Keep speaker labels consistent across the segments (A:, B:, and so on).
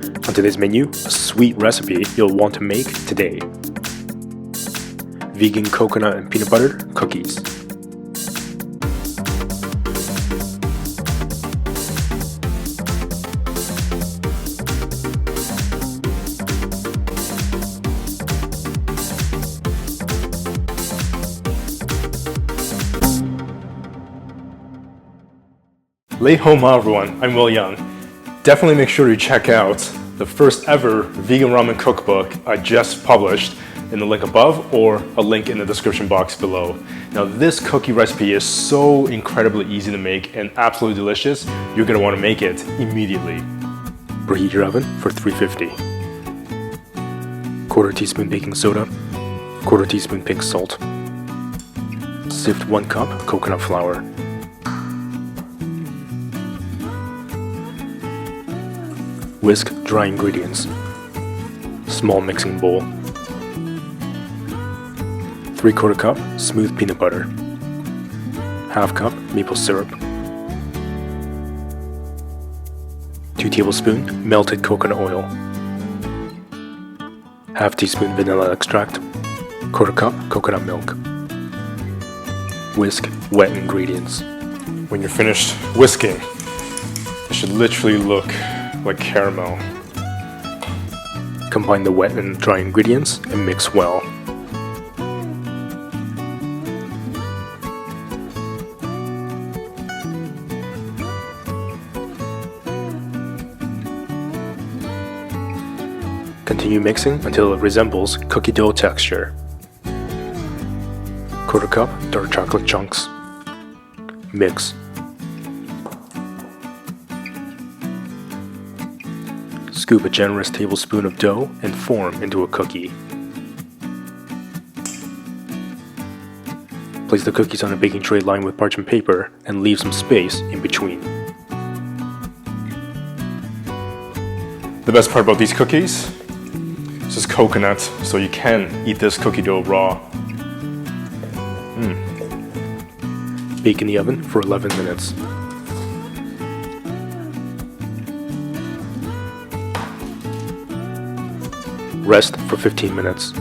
A: On today's menu, a sweet recipe you'll want to make today. Vegan coconut and peanut butter cookies.
B: Late home, everyone. I'm Will Young. Definitely make sure to check out the first ever vegan ramen cookbook I just published in the link above or a link in the description box below. Now this cookie recipe is so incredibly easy to make and absolutely delicious, you're going to want to make it immediately.
A: Preheat your oven for 350. Quarter teaspoon baking soda, quarter teaspoon pink salt. Sift 1 cup coconut flour. Whisk dry ingredients. Small mixing bowl. 3/4 cup smooth peanut butter. 1/2 cup maple syrup. 2 tablespoons melted coconut oil. 1/2 teaspoon vanilla extract. 1/4 cup coconut milk. Whisk wet ingredients.
B: When you're finished whisking, it should literally look like caramel.
A: Combine the wet and dry ingredients and mix well. Continue mixing until it resembles cookie dough texture. 1/4 cup dark chocolate chunks. Mix. Scoop a generous tablespoon of dough and form into a cookie. Place the cookies on a baking tray lined with parchment paper and leave some space in between.
B: The best part about these cookies is just coconut, so you can eat this cookie dough raw.
A: Bake in the oven for 11 minutes. Rest for 15 minutes.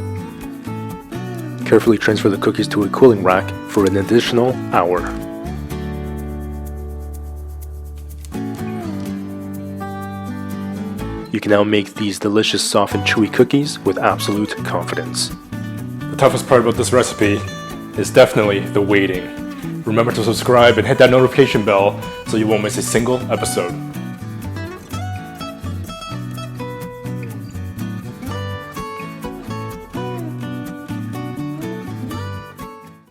A: Carefully transfer the cookies to a cooling rack for an additional hour. You can now make these delicious soft and chewy cookies with absolute confidence.
B: The toughest part about this recipe is definitely the waiting. Remember to subscribe and hit that notification bell so you won't miss a single episode.